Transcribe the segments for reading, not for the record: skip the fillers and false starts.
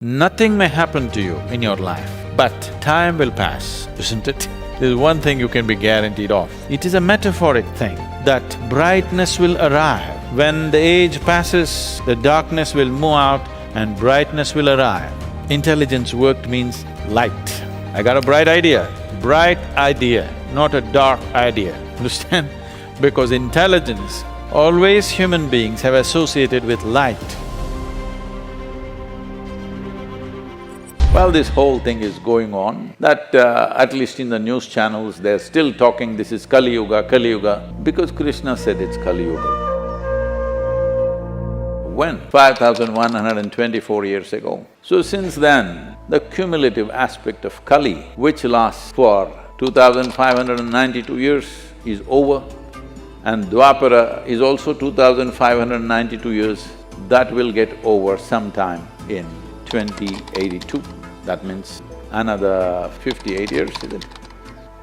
Nothing may happen to you in your life, but time will pass, isn't it? There's one thing you can be guaranteed of. It is a metaphoric thing that brightness will arrive. When the age passes, the darkness will move out and brightness will arrive. Intelligence worked means light. I got a bright idea, not a dark idea, understand? Because intelligence, always human beings have associated with light. Well, this whole thing is going on, that at least in the news channels, they're still talking this is Kalyuga, because Krishna said it's Kalyuga. When? 5,124 years ago. So since then, the cumulative aspect of Kali, which lasts for 2,592 years, is over, and Dwapara is also 2,592 years, that will get over sometime in 2082. That means another 58 years, is it?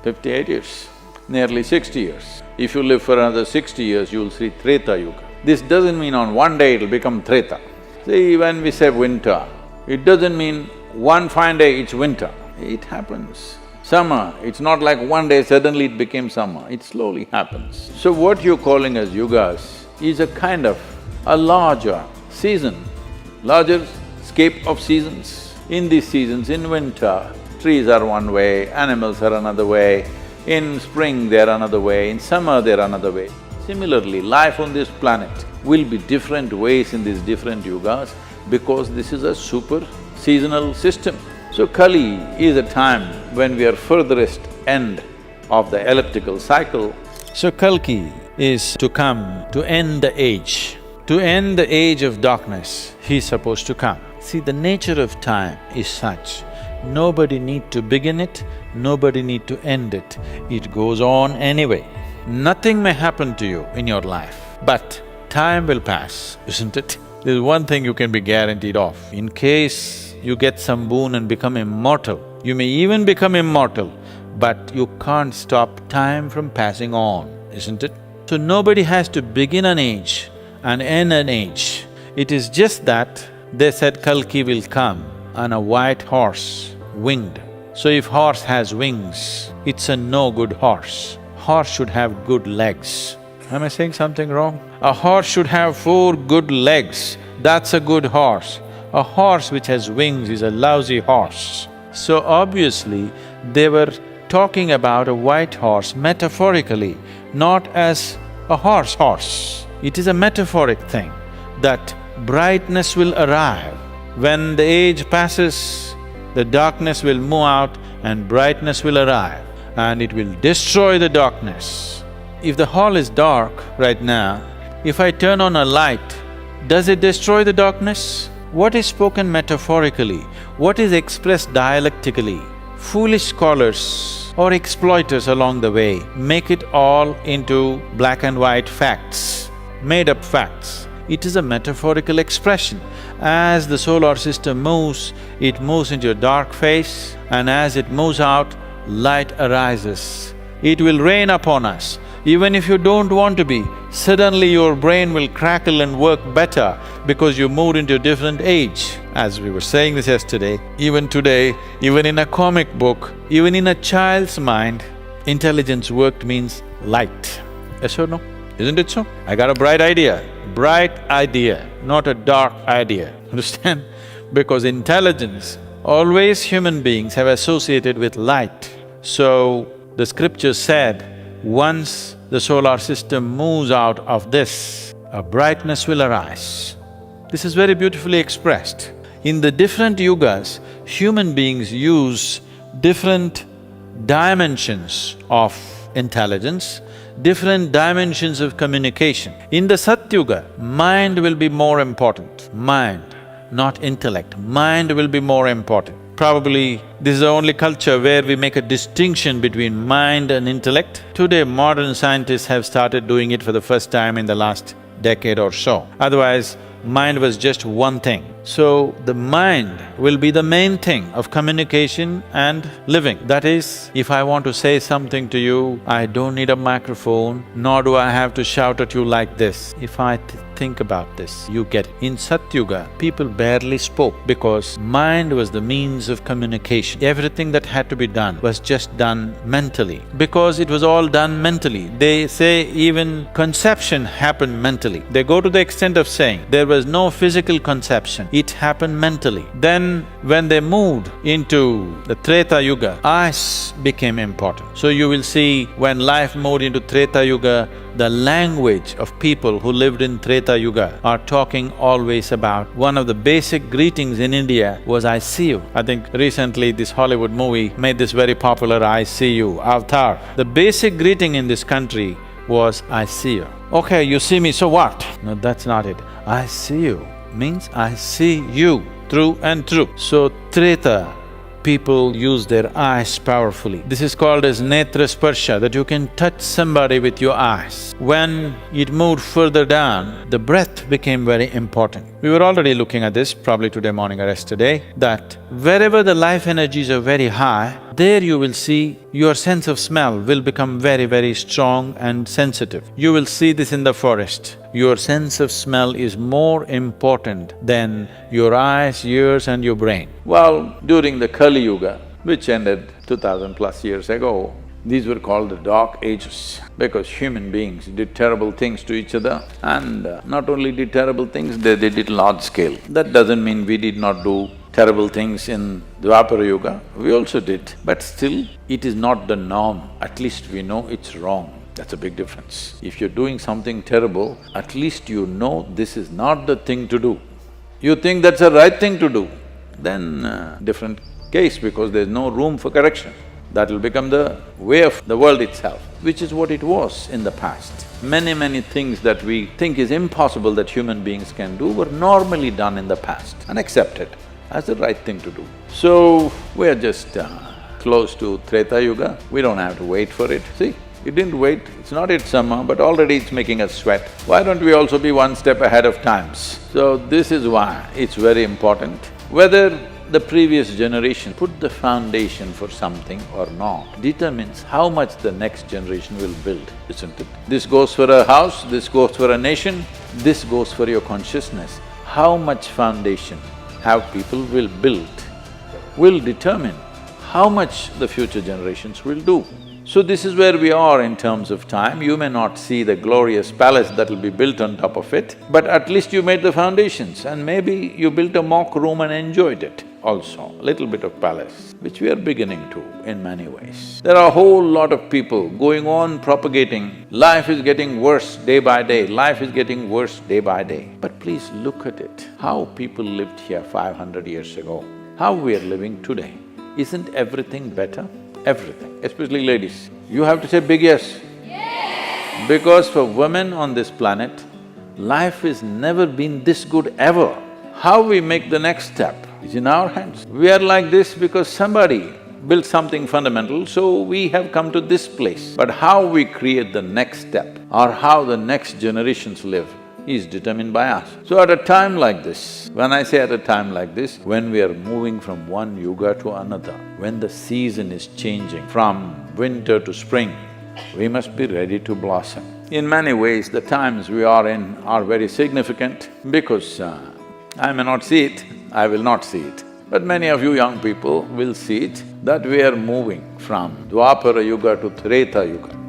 58 years, nearly 60 years. If you live for another 60 years, you'll see treata yuga. This doesn't mean on one day it'll become treata. See, when we say winter, it doesn't mean one fine day it's winter. It happens. Summer, it's not like one day suddenly it became summer, it slowly happens. So what you're calling as yugas is a kind of a larger season, larger scape of seasons. In these seasons, in winter, trees are one way, animals are another way, in spring they're another way, in summer they're another way. Similarly, life on this planet will be different ways in these different yugas because this is a super seasonal system. So Kali is a time when we are furthest end of the elliptical cycle. So Kalki is to come to end the age. To end the age of darkness, he's supposed to come. See, the nature of time is such, nobody need to begin it, nobody need to end it, it goes on anyway. Nothing may happen to you in your life, but time will pass, isn't it? There's one thing you can be guaranteed of. In case you get some boon and become immortal, you may even become immortal, but you can't stop time from passing on, isn't it? So nobody has to begin an age and end an age. It is just that they said Kalki will come on a white horse, winged. So if horse has wings, it's a no good horse. Horse should have good legs. Am I saying something wrong? A horse should have 4 good legs, that's a good horse. A horse which has wings is a lousy horse. So obviously, they were talking about a white horse metaphorically, not as a horse. It is a metaphoric thing that brightness will arrive. When the age passes, the darkness will move out and brightness will arrive, and it will destroy the darkness. If the hall is dark right now, if I turn on a light, does it destroy the darkness? What is spoken metaphorically? What is expressed dialectically? Foolish scholars or exploiters along the way make it all into black and white facts, made-up facts. It is a metaphorical expression. As the solar system moves, it moves into a dark phase, and as it moves out, light arises. It will rain upon us. Even if you don't want to be, suddenly your brain will crackle and work better because you moved into a different age. As we were saying this yesterday, even today, even in a comic book, even in a child's mind, intelligence worked means light. Yes or no? Isn't it so? I got a bright idea, not a dark idea, understand? Because intelligence, always human beings have associated with light. So, the scripture said, once the solar system moves out of this, a brightness will arise. This is very beautifully expressed. In the different yugas, human beings use different dimensions of intelligence, different dimensions of communication. In the Satyuga, mind will be more important, mind, not intellect, mind will be more important. Probably this is the only culture where we make a distinction between mind and intellect. Today, modern scientists have started doing it for the first time in the last decade or so. Otherwise, mind was just one thing. So, the mind will be the main thing of communication and living. That is, if I want to say something to you, I don't need a microphone, nor do I have to shout at you like this. If I think about this, you get it. In Satyuga, people barely spoke because mind was the means of communication. Everything that had to be done was just done mentally. Because it was all done mentally, they say even conception happened mentally. They go to the extent of saying there was no physical conception, it happened mentally. Then when they moved into the Treta Yuga, eyes became important. So you will see when life moved into Treta Yuga, the language of people who lived in Treta Yuga are talking always about… One of the basic greetings in India was, "I see you." I think recently this Hollywood movie made this very popular, "I see you," Avatar. The basic greeting in this country was, "I see you." Okay, you see me, so what? No, that's not it. "I see you" means I see you through and through. So Treta, people use their eyes powerfully. This is called as netra sparsha, that you can touch somebody with your eyes. When it moved further down, the breath became very important. We were already looking at this, probably today morning or yesterday, that wherever the life energies are very high, there you will see your sense of smell will become very, very strong and sensitive. You will see this in the forest. Your sense of smell is more important than your eyes, ears and your brain. Well, during the Kalyuga, which ended 2000 plus years ago, these were called the dark ages because human beings did terrible things to each other and not only did terrible things, they did it large scale. That doesn't mean we did not do terrible things in Dwapar Yuga, we also did, but still it is not the norm, at least we know it's wrong. That's a big difference. If you're doing something terrible, at least you know this is not the thing to do. You think that's the right thing to do, then different case because there's no room for correction. That will become the way of the world itself, which is what it was in the past. Many things that we think is impossible that human beings can do were normally done in the past and accepted as the right thing to do. So, we are just close to Treta Yuga, we don't have to wait for it. See, it didn't wait, it's not yet summer, but already it's making us sweat. Why don't we also be one step ahead of times? So, this is why it's very important. Whether the previous generation put the foundation for something or not determines how much the next generation will build, isn't it? This goes for a house, this goes for a nation, this goes for your consciousness. How much foundation have people will build will determine how much the future generations will do. So this is where we are in terms of time. You may not see the glorious palace that will be built on top of it, but at least you made the foundations and maybe you built a mock room and enjoyed it also, a little bit of palace, which we are beginning to in many ways. There are a whole lot of people going on propagating, life is getting worse day by day, life is getting worse day by day. But please look at it, how people lived here 500 years ago, how we are living today. Isn't everything better? Everything, especially ladies. You have to say big yes. Yes! Because for women on this planet, life has never been this good ever. How we make the next step is in our hands. We are like this because somebody built something fundamental, so we have come to this place. But how we create the next step or how the next generations live is determined by us. So at a time like this, when I say at a time like this, when we are moving from one yuga to another, when the season is changing from winter to spring, we must be ready to blossom. In many ways, the times we are in are very significant because I may not see it, I will not see it. But many of you young people will see it, that we are moving from Dwapara Yuga to Treta Yuga.